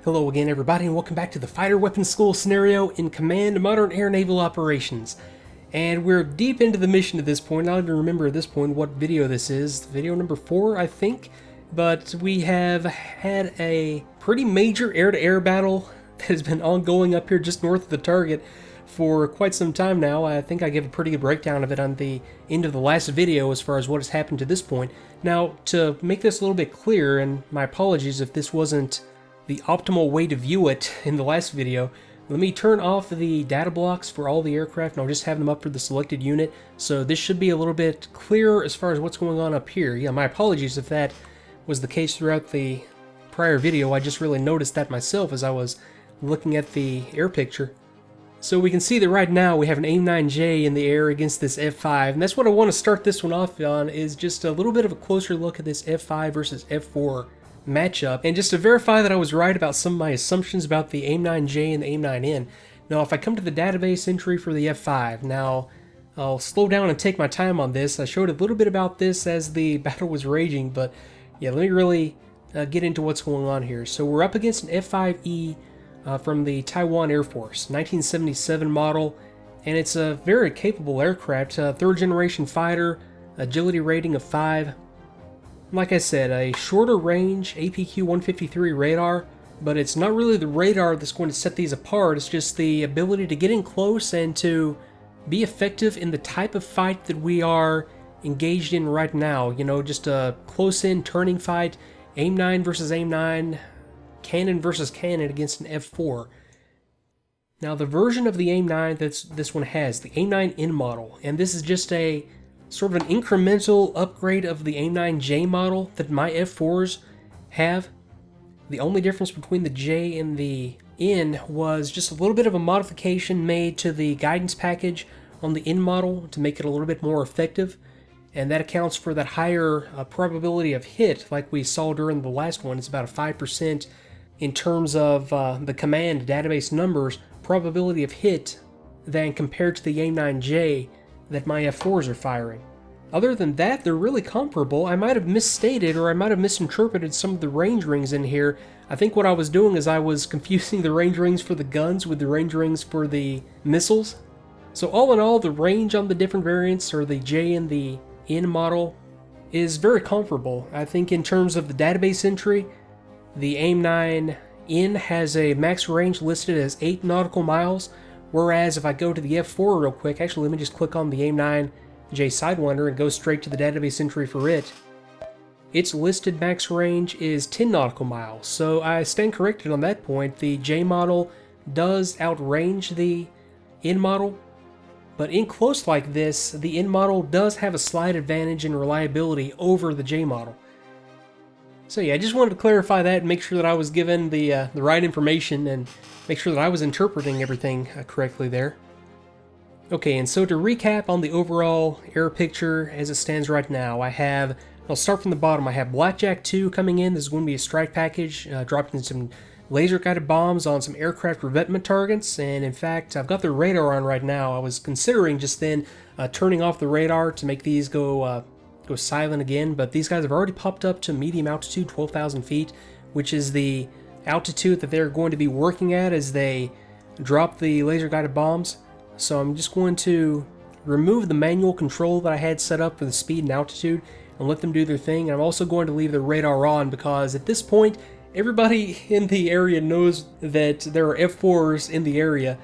Hello again everybody and welcome back to the Fighter Weapons School scenario in Command Modern Air Naval Operations. And we're deep into the mission at this point. I don't even remember at this point what video this is. Video number 4, I think. But we have had a pretty major air-to-air battle that has been ongoing up here just north of the target for quite some time now. I think I gave a pretty good breakdown of it on the end of the last video as far as what has happened to this point. Now, to make this a little bit clearer, and my apologies if this wasn't the optimal way to view it in the last video, let me turn off the data blocks for all the aircraft and I'll just have them up for the selected unit. So this should be a little bit clearer as far as what's going on up here. Yeah, my apologies if that was the case throughout the prior video. I just really noticed that myself as I was looking at the air picture. So we can see that right now we have an AIM-9J in the air against this F5, and that's what I want to start this one off on, is just a little bit of a closer look at this F5 versus F4 matchup, and just to verify that I was right about some of my assumptions about the AIM-9J and the AIM-9N. Now if I come to the database entry for the F5, now I'll slow down and take my time on this. I showed a little bit about this as the battle was raging, but yeah, let me really get into what's going on here. So we're up against an F5E from the Taiwan Air Force, 1977 model, and it's a very capable aircraft, third generation fighter, agility rating of 5. Like I said, a shorter range APQ-153 radar, but it's not really the radar that's going to set these apart, it's just the ability to get in close and to be effective in the type of fight that we are engaged in right now. You know, just a close-in turning fight, AIM-9 versus AIM-9, cannon versus cannon against an F4. Now the version of the AIM-9 that this one has, the AIM-9N model, and this is just a sort of an incremental upgrade of the AIM-9J model that my F4s have. The only difference between the J and the N was just a little bit of a modification made to the guidance package on the N model to make it a little bit more effective, and that accounts for that higher probability of hit like we saw during the last one. It's about a 5% in terms of the command database numbers probability of hit than compared to the AIM-9J that my F4s are firing. Other than that, they're really comparable. I might have misstated or I might have misinterpreted some of the range rings in here. I think what I was doing is I was confusing the range rings for the guns with the range rings for the missiles. So all in all, the range on the different variants, or the J and the N model, is very comparable. I think in terms of the database entry, the AIM-9N has a max range listed as 8 nautical miles, whereas if I go to the F4 real quick, actually let me just click on the AIM-9J Sidewinder and go straight to the database entry for it. Its listed max range is 10 nautical miles, so I stand corrected on that point. The J model does outrange the N model, but in close like this, the N model does have a slight advantage in reliability over the J model. So yeah, I just wanted to clarify that and make sure that I was given the right information and make sure that I was interpreting everything correctly there. Okay, and so to recap on the overall air picture as it stands right now, I'll start from the bottom. I have Blackjack 2 coming in. This is going to be a strike package, dropping some laser-guided bombs on some aircraft revetment targets, and in fact, I've got the radar on right now. I was considering just then turning off the radar to make these go silent again, but these guys have already popped up to medium altitude, 12,000 feet, which is the altitude that they're going to be working at as they drop the laser-guided bombs. So I'm just going to remove the manual control that I had set up for the speed and altitude and let them do their thing. And I'm also going to leave the radar on because at this point, everybody in the area knows that there are F4s in the area,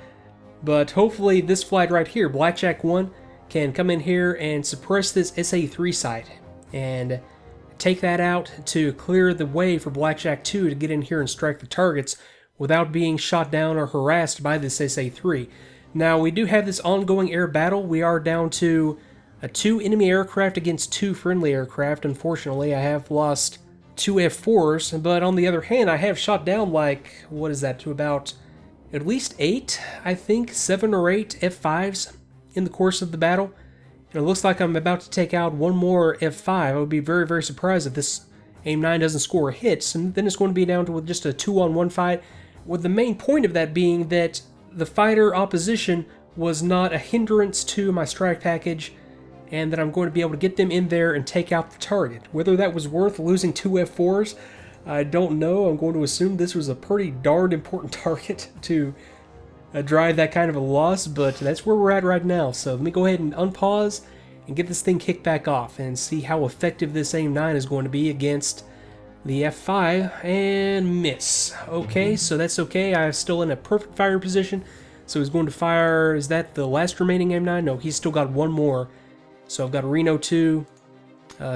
but hopefully this flight right here, Blackjack 1, can come in here and suppress this SA-3 site and take that out to clear the way for Blackjack 2 to get in here and strike the targets without being shot down or harassed by this SA-3. Now we do have this ongoing air battle. We are down to 2 enemy aircraft against 2 friendly aircraft. Unfortunately, I have lost 2 F4s, but on the other hand, I have shot down like, what is that, to about at least 8, I think, 7 or 8 F5s in the course of the battle. And it looks like I'm about to take out one more F5. I would be very, very surprised if this AIM-9 doesn't score hits, and then it's going to be down to just a 2-on-1 fight, with the main point of that being that the fighter opposition was not a hindrance to my strike package, and that I'm going to be able to get them in there and take out the target. Whether that was worth losing 2 F4s, I don't know. I'm going to assume this was a pretty darn important target to drive that kind of a loss, but that's where we're at right now. So let me go ahead and unpause and get this thing kicked back off and see how effective this AIM-9 is going to be against the F5 and miss. Okay, so that's okay. I'm still in a perfect firing position. So he's going to fire, is that the last remaining AIM-9? No, he's still got one more. So I've got Reno 2,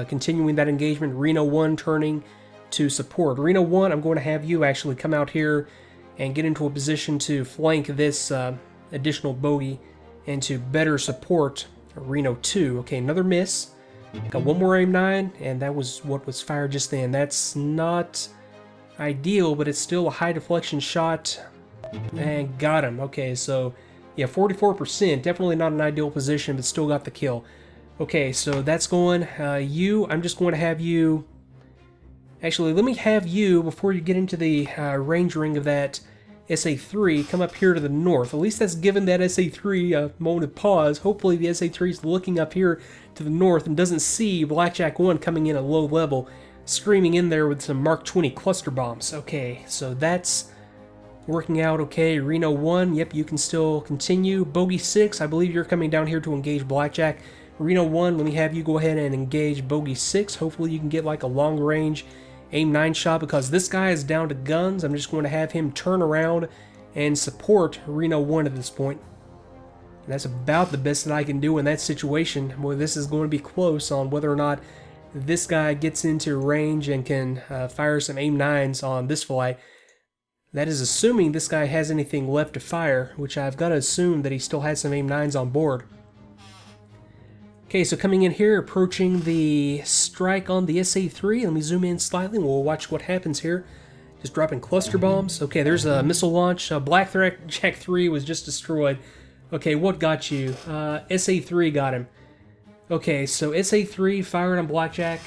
continuing that engagement. Reno 1 turning to support. Reno 1, I'm going to have you actually come out here and get into a position to flank this additional bogey and to better support Reno 2. Okay, another miss. Got one more AIM-9, and that was what was fired just then. That's not ideal, but it's still a high deflection shot. And got him. Okay, so yeah, 44%. Definitely not an ideal position, but still got the kill. Okay, so that's going. I'm just going to have you... Actually, let me have you, before you get into the range ring of that SA-3, come up here to the north. At least that's given that SA-3 a moment of pause. Hopefully the SA-3 is looking up here to the north and doesn't see Blackjack 1 coming in at low level, screaming in there with some Mark 20 cluster bombs. Okay, so that's working out okay. Reno 1, yep, you can still continue. Bogey 6, I believe you're coming down here to engage Blackjack. Reno 1, let me have you go ahead and engage Bogey 6. Hopefully you can get like a long range AIM-9 shot, because this guy is down to guns. I'm just going to have him turn around and support Reno 1 at this point. And that's about the best that I can do in that situation. Boy, this is going to be close on whether or not this guy gets into range and can fire some AIM-9s on this flight. That is assuming this guy has anything left to fire, which I've got to assume that he still has some AIM-9s on board. Okay, so coming in here, approaching the strike on the SA-3. Let me zoom in slightly and we'll watch what happens here. Just dropping cluster bombs. Okay, there's a missile launch. Blackjack 3 was just destroyed. Okay, what got you? SA-3 got him. Okay, so SA-3 fired on Blackjack.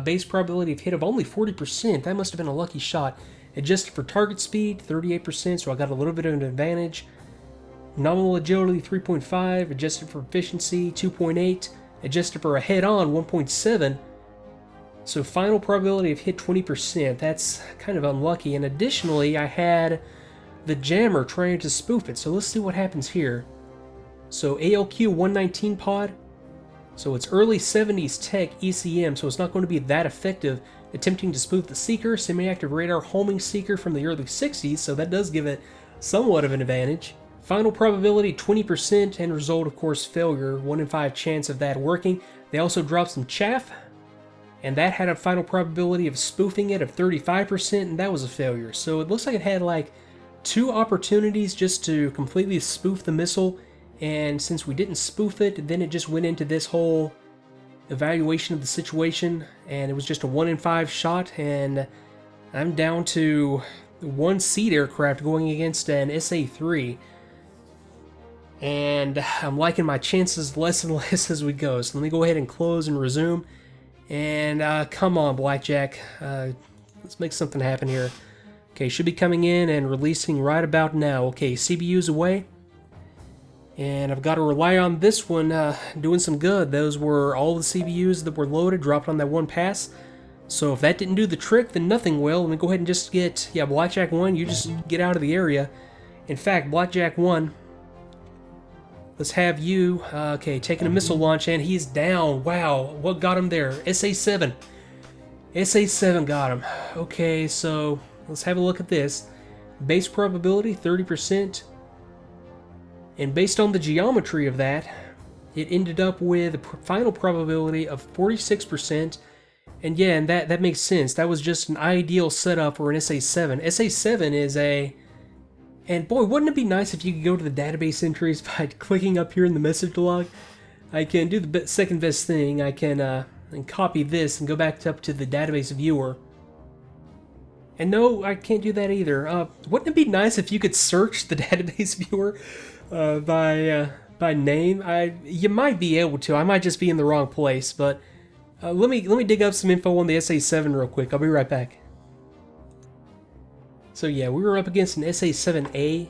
Base probability of hit of only 40%. That must have been a lucky shot. Adjusted for target speed, 38%, so I got a little bit of an advantage. Nominal agility, 3.5. Adjusted for efficiency, 2.8. Adjusted for a head-on, 1.7. So final probability of hit, 20%. That's kind of unlucky. And additionally, I had the jammer trying to spoof it. So let's see what happens here. So ALQ 119 pod. So it's early 70s tech ECM, so it's not going to be that effective attempting to spoof the seeker. Semi-active radar homing seeker from the early 60s, so that does give it somewhat of an advantage. Final probability 20%, and result of course failure, 1 in 5 chance of that working. They also dropped some chaff, and that had a final probability of spoofing it of 35%, and that was a failure. So it looks like it had like 2 opportunities just to completely spoof the missile, and since we didn't spoof it, then it just went into this whole evaluation of the situation, and it was just a 1 in 5 shot, and I'm down to 1 seat aircraft going against an SA-3. And I'm liking my chances less and less as we go. So let me go ahead and close and resume. And come on, Blackjack. Let's make something happen here. Okay, should be coming in and releasing right about now. Okay, CBU's away. And I've got to rely on this one doing some good. Those were all the CBUs that were loaded, dropped on that one pass. So if that didn't do the trick, then nothing will. Let me go ahead and just get, yeah, Blackjack 1, you just get out of the area. In fact, Blackjack 1... let's have you, okay, taking a missile launch, and he's down. Wow, what got him there? SA-7. SA-7 got him. Okay, so let's have a look at this. Base probability, 30%. And based on the geometry of that, it ended up with a final probability of 46%. And yeah, and that makes sense. That was just an ideal setup for an SA-7. SA-7 is a... And boy, wouldn't it be nice if you could go to the database entries by clicking up here in the message log? I can do the second best thing. I can and copy this and go back up to the database viewer. And no, I can't do that either. Wouldn't it be nice if you could search the database viewer by name? You might be able to. I might just be in the wrong place. But let me dig up some info on the SA-7 real quick. I'll be right back. So yeah, we were up against an SA-7A,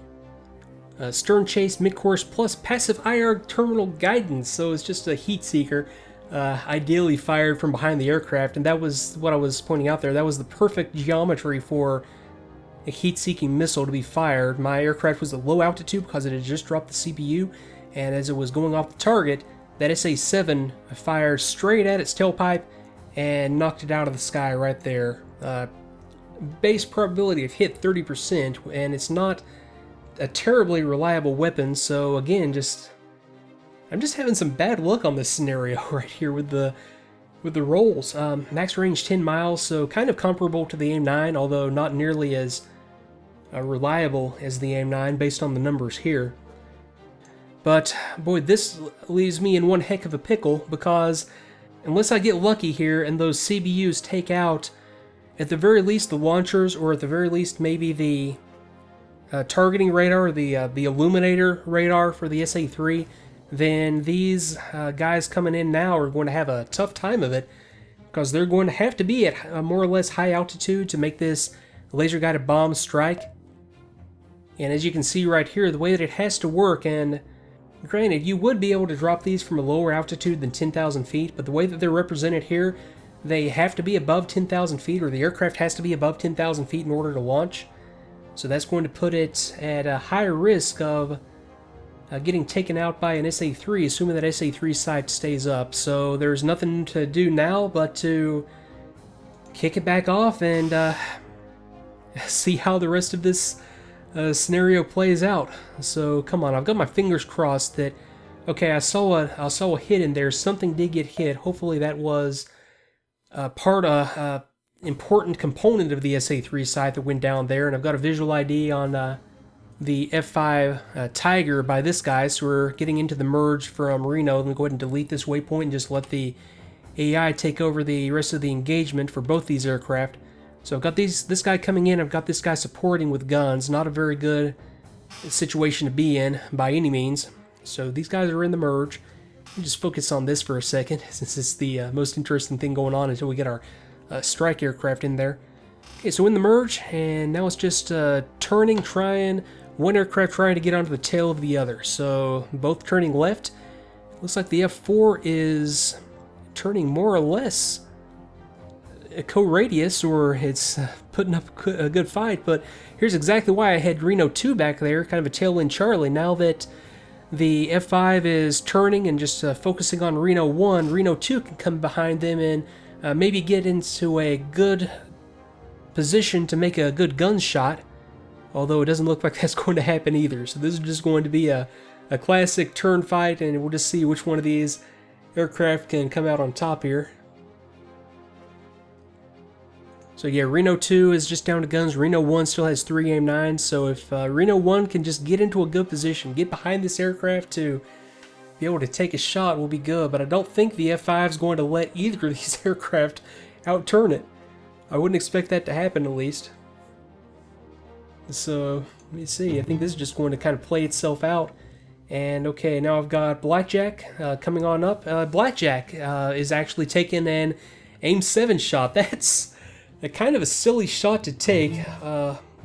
stern chase, mid-course, plus passive IR terminal guidance, so it's just a heat seeker. ideally fired from behind the aircraft, and that was what I was pointing out there. That was the perfect geometry for a heat-seeking missile to be fired. My aircraft was at low altitude because it had just dropped the CPU, and as it was going off the target, that SA-7 fired straight at its tailpipe and knocked it out of the sky right there. Base probability of hit 30%, and it's not a terribly reliable weapon, so again, I'm just having some bad luck on this scenario right here with the rolls. Max range 10 miles, so kind of comparable to the AIM-9, although not nearly as reliable as the AIM-9 based on the numbers here. But boy, this leaves me in one heck of a pickle, because unless I get lucky here and those CBUs take out at the very least the launchers, or at the very least maybe the targeting radar, the illuminator radar for the SA-3, then these guys coming in now are going to have a tough time of it, because they're going to have to be at a more or less high altitude to make this laser-guided bomb strike. And as you can see right here, the way that it has to work, and granted, you would be able to drop these from a lower altitude than 10,000 feet, but the way that they're represented here, they have to be above 10,000 feet, or the aircraft has to be above 10,000 feet in order to launch. So that's going to put it at a higher risk of getting taken out by an SA-3, assuming that SA-3 sight stays up. So there's nothing to do now but to kick it back off and see how the rest of this scenario plays out. So come on, I've got my fingers crossed that, okay, I saw a hit in there. Something did get hit. Hopefully that was important component of the SA-3 sight that went down there, and I've got a visual ID on the F5 Tiger by this guy, so we're getting into the merge from Reno. Let me go ahead and delete this waypoint and just let the AI take over the rest of the engagement for both these aircraft. So I've got this guy coming in, I've got this guy supporting with guns. Not a very good situation to be in by any means. So these guys are in the merge. We'll just focus on this for a second, since it's the most interesting thing going on until we get our strike aircraft in there. Okay, so in the merge, and now it's just turning, one aircraft trying to get onto the tail of the other. So both turning left. Looks like the F4 is turning more or less a co-radius, or it's putting up a good fight. But here's exactly why I had Reno 2 back there, kind of a tail-end Charlie. Now that the F5 is turning and just focusing on Reno 1, Reno 2 can come behind them and maybe get into a good position to make a good gun shot. Although it doesn't look like that's going to happen either. So this is just going to be a classic turn fight, and we'll just see which one of these aircraft can come out on top here. So yeah, Reno 2 is just down to guns. Reno 1 still has 3 AIM-9s, so if Reno 1 can just get into a good position, get behind this aircraft to be able to take a shot, will be good. But I don't think the F5 is going to let either of these aircraft outturn it. I wouldn't expect that to happen, at least. So, let me see. I think this is just going to kind of play itself out. And okay, now I've got Blackjack coming on up. Blackjack is actually taking an AIM-7 shot. That's a kind of a silly shot to take,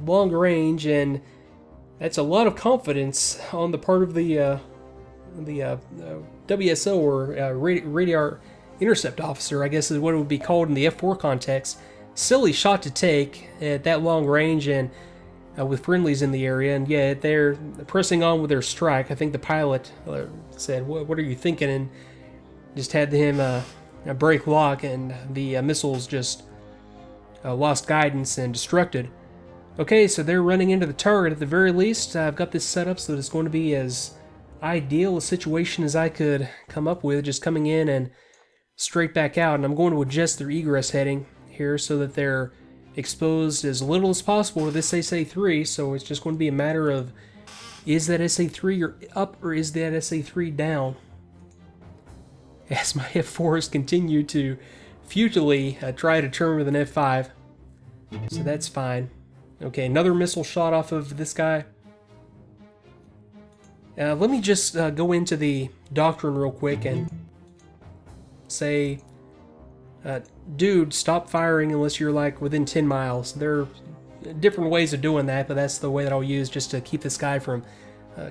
long range, and that's a lot of confidence on the part of the WSO, or radar intercept officer, I guess is what it would be called in the F4 context. Silly shot to take at that long range, and with friendlies in the area, and yeah, they're pressing on with their strike. I think the pilot said, what are you thinking? And just had him break lock, and the missiles just lost guidance and destructed. Okay, so they're running into the target at the very least. I've got this set up so that it's going to be as ideal a situation as I could come up with, just coming in and straight back out. And I'm going to adjust their egress heading here so that they're exposed as little as possible to this SA-3, so it's just going to be a matter of, is that SA-3 up or is that SA-3 down? As my F4s continue to futilely try to turn with an F5. So that's fine. Okay, another missile shot off of this guy. Let me just go into the doctrine real quick and say, dude, stop firing unless you're like within 10 miles. There are different ways of doing that, but that's the way that I'll use just to keep this guy from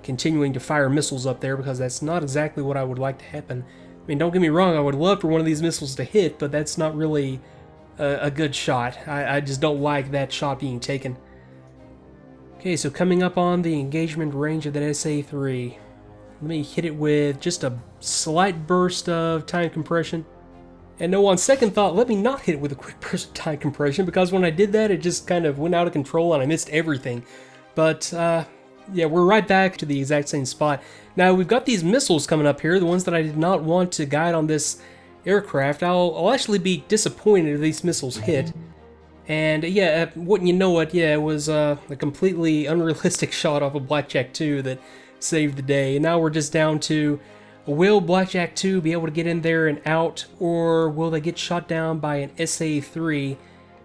continuing to fire missiles up there, because that's not exactly what I would like to happen. I mean, don't get me wrong, I would love for one of these missiles to hit, but that's not really a good shot. I just don't like that shot being taken. Okay, so coming up on the engagement range of that SA-3. Let me hit it with just a slight burst of time compression. And no, on second thought, let me not hit it with a quick burst of time compression, because when I did that, it just kind of went out of control and I missed everything. But, yeah, we're right back to the exact same spot. Now, we've got these missiles coming up here, the ones that I did not want to guide on this aircraft. I'll actually be disappointed if these missiles hit. And, yeah, wouldn't you know it, yeah, it was a completely unrealistic shot off of Blackjack 2 that saved the day. And now we're just down to, will Blackjack 2 be able to get in there and out, or will they get shot down by an SA-3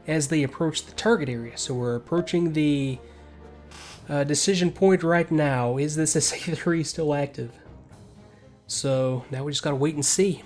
as they approach the target area? So we're approaching the decision point right now. Is this SA-3 still active? So now we just gotta wait and see.